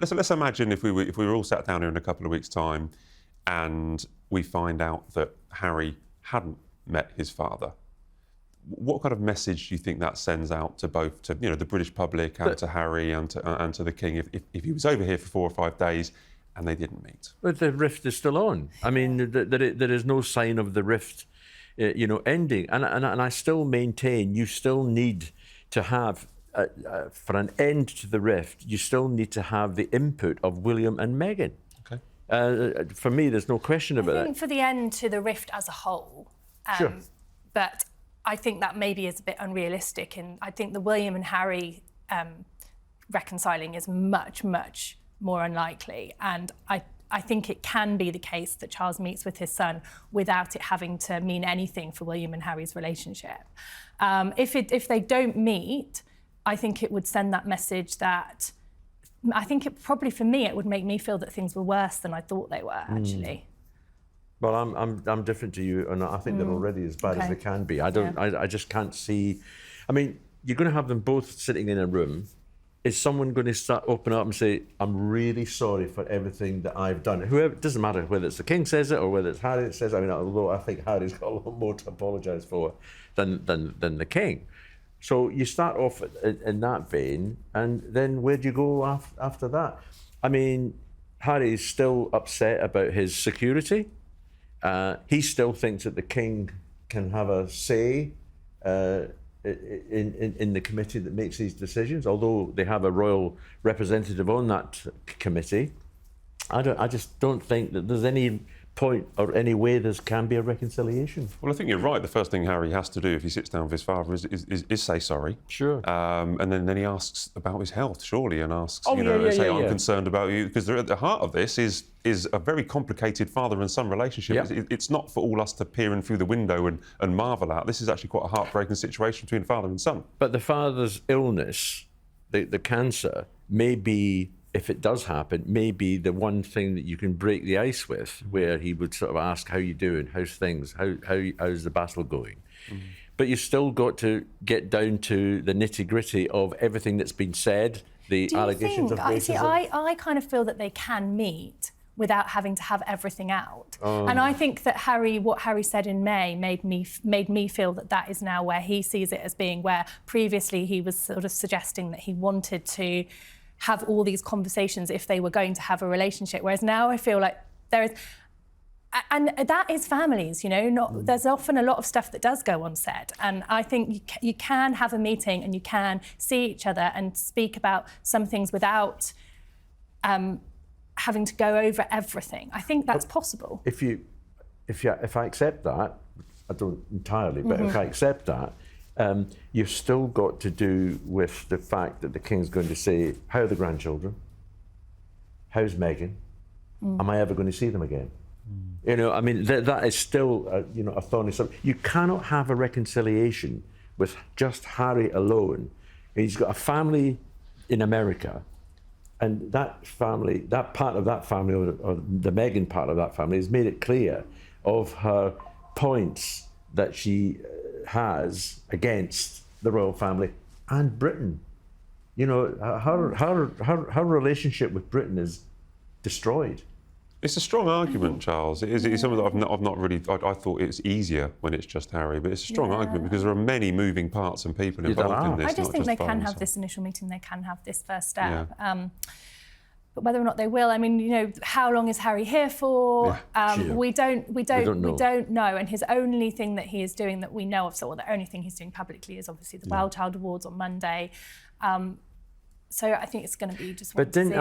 Let's imagine if we were all sat down here in a couple of weeks' time, and we find out that Harry hadn't met his father. What kind of message do you think that sends out to both, to the British public and to Harry and to the King, if he was over here for 4 or 5 days and they didn't meet? But the rift is still on. I mean, there is no sign of the rift, ending. And I still maintain you still need to have. For an end to the rift, you still need to have the input of William and Meghan. Okay. For me, there's no question about that. I think for the end to the rift as a whole. Sure. But I think that maybe is a bit unrealistic, and I think the William and Harry reconciling is much, much more unlikely. And I think it can be the case that Charles meets with his son without it having to mean anything for William and Harry's relationship. If they don't meet, I think it would send that message that I think it probably, for me, it would make me feel that things were worse than I thought they were, actually. Well, I'm different to you, and I think they're already as bad as they can be. I just can't see. I mean, you're going to have them both sitting in a room. Is someone going to open up and say, "I'm really sorry for everything that I've done"? Whoever, it doesn't matter whether it's the King says it or whether it's Harry that says it. I mean, although I think Harry's got a lot more to apologise for than the King. So you start off in that vein, and then where do you go after that? I mean, Harry's still upset about his security. He still thinks that the King can have a say in the committee that makes these decisions, although they have a royal representative on that committee. I just don't think that there's any point or any way there can be a reconciliation. Well, I think you're right. The first thing Harry has to do if he sits down with his father is say sorry. Sure. And then he asks about his health, surely, and asks, I'm concerned about you, because at the heart of this is a very complicated father and son relationship. Yep. It's not for all us to peer in through the window and marvel at. This is actually quite a heartbreaking situation between father and son. But the father's illness, the cancer, may be, if it does happen, may be the one thing that you can break the ice with, where he would sort of ask, how you doing, how's things, how's the battle going? But you've still got to get down to the nitty-gritty of everything that's been said, the allegations of racism. I kind of feel that they can meet without having to have everything out. And I think that what Harry said in May made me feel that is now where he sees it as being, where previously he was sort of suggesting that he wanted to have all these conversations if they were going to have a relationship, whereas now I feel like there is, and that is families, there's often a lot of stuff that does go unsaid, and I think you can have a meeting and you can see each other and speak about some things without having to go over everything. I think that's possible. If I accept that, I don't entirely, but if I accept that, you've still got to do with the fact that the King's going to say, how are the grandchildren? How's Meghan? Am I ever going to see them again? I mean, that is still, a thorny subject. You cannot have a reconciliation with just Harry alone. He's got a family in America, and that family, that part of that family, or the Meghan part of that family, has made it clear of her points that she has against the royal family and Britain. Her relationship with Britain is destroyed. It's a strong argument, Charles. It's something that I've not really. I thought it's easier when it's just Harry, but it's a strong argument because there are many moving parts and people involved in this. I just think they can have this initial meeting. They can have this first step. But whether or not they will, I mean, how long is Harry here for? We don't know. And his only thing that he is doing that we know of, the only thing he's doing publicly is obviously the Wild Child Awards on Monday. So I think it's going to be just. But didn't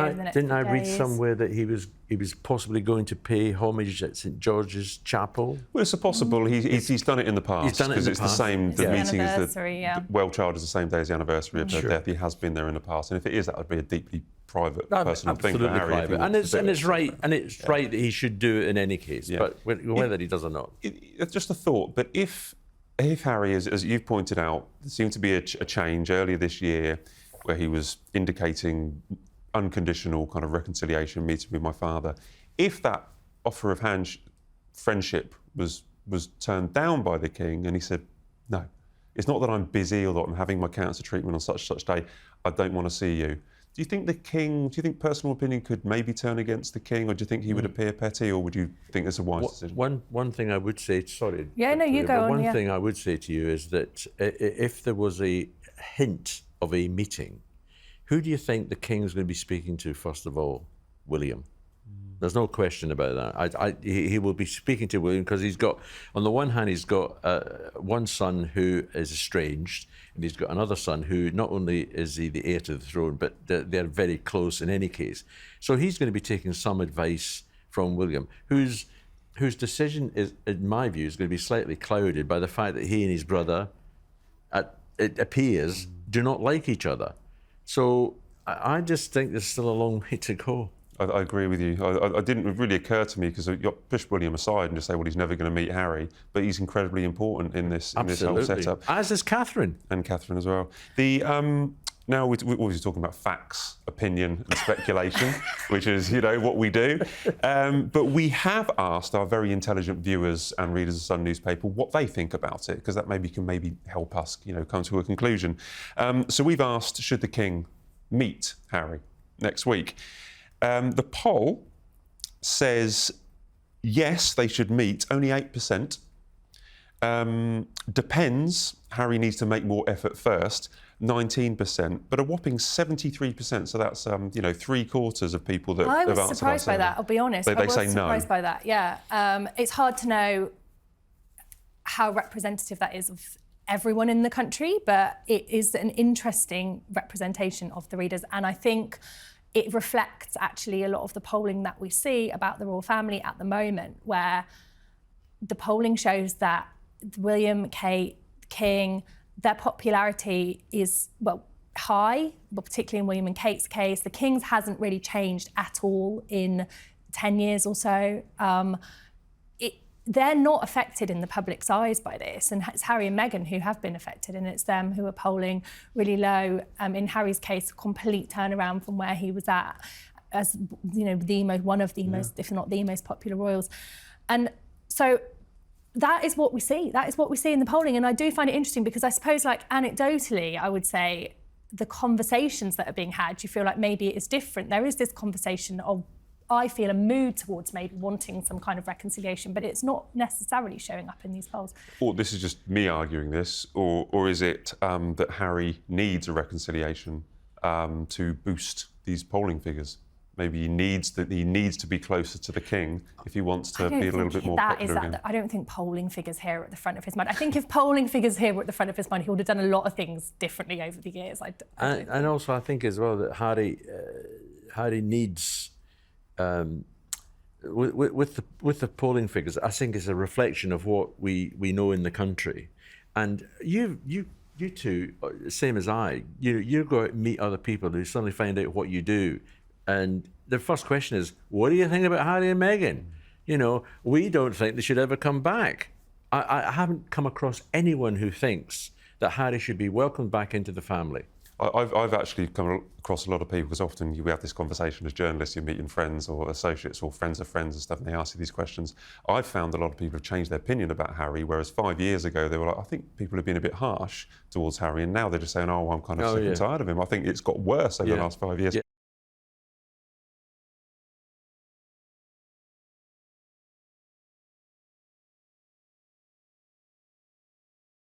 I read somewhere that he was possibly going to pay homage at St George's Chapel? Well, it's possible. He's done it in the past because it's the same. The meeting is the Wild Child is the same day as the anniversary of her death. He has been there in the past, and if it is, that would be a deeply private, personal thing for Harry. And it's right that he should do it in any case. Yeah. But whether he does or not, it's just a thought. But if Harry, as you've pointed out, there seemed to be a change earlier this year, where he was indicating unconditional kind of reconciliation, meeting with my father. If that offer of friendship was turned down by the King and he said, no, it's not that I'm busy or that I'm having my cancer treatment on such day, I don't want to see you. Do you think personal opinion could maybe turn against the king, or do you think he would appear petty, or would you think it's a wise decision? One thing I would say, sorry. Yeah, no, you go on. One thing I would say to you is that if there was a hint of a meeting, who do you think the king's going to be speaking to first of all? William. There's no question about that. He will be speaking to William because he's got, on the one hand, he's got one son who is estranged, and he's got another son who not only is he the heir to the throne, but they're very close in any case. So he's going to be taking some advice from William, whose decision is, in my view, is going to be slightly clouded by the fact that he and his brother, it appears, do not like each other. So I just think there's still a long way to go. I agree with you. It didn't really occur to me because you push William aside and just say, well, he's never going to meet Harry, but he's incredibly important in this whole setup. As is Catherine. And Catherine as well. Now we're always talking about facts, opinion and speculation, which is, what we do. But we have asked our very intelligent viewers and readers of the Sun newspaper what they think about it, because that can help us, come to a conclusion. So we've asked, should the king meet Harry next week? The poll says yes, they should meet, only 8%. Depends, Harry needs to make more effort first, 19%, but a whopping 73%. So that's, 3/4 of people that have answered. I was surprised by that, I'll be honest. They I was say no. surprised by that, yeah. It's hard to know how representative that is of everyone in the country, but it is an interesting representation of the readers. And I think it reflects actually a lot of the polling that we see about the royal family at the moment, where the polling shows that William, Kate, King, their popularity is, high, but particularly in William and Kate's case. The King's hasn't really changed at all in 10 years or so. They're not affected in the public's eyes by this, and it's Harry and Meghan who have been affected, and it's them who are polling really low. In Harry's case, a complete turnaround from where he was at as one of the most, if not the most popular royals. And so that is what we see. That is what we see in the polling, and I do find it interesting because I suppose, anecdotally, I would say the conversations that are being had, you feel like maybe it is different. There is this conversation of, I feel, a mood towards maybe wanting some kind of reconciliation, but it's not necessarily showing up in these polls. Or this is just me arguing this, or is it that Harry needs a reconciliation to boost these polling figures? Maybe he needs to be closer to the king if he wants to be a little bit more popular again. I don't think polling figures here are at the front of his mind. I think if polling figures here were at the front of his mind, he would have done a lot of things differently over the years. And also, I think as well that Harry needs. With the polling figures, I think it's a reflection of what we know in the country, and you two, same as I, you go out and meet other people who suddenly find out what you do, and the first question is, what do you think about Harry and Meghan? We don't think they should ever come back. I haven't come across anyone who thinks that Harry should be welcomed back into the family. I've actually come across a lot of people, because often we have this conversation as journalists, you're meeting friends or associates or friends of friends and stuff, and they ask you these questions. I've found a lot of people have changed their opinion about Harry, whereas 5 years ago they were like, I think people have been a bit harsh towards Harry, and now they're just saying, I'm kind of sick and tired of him. I think it's got worse over the last 5 years.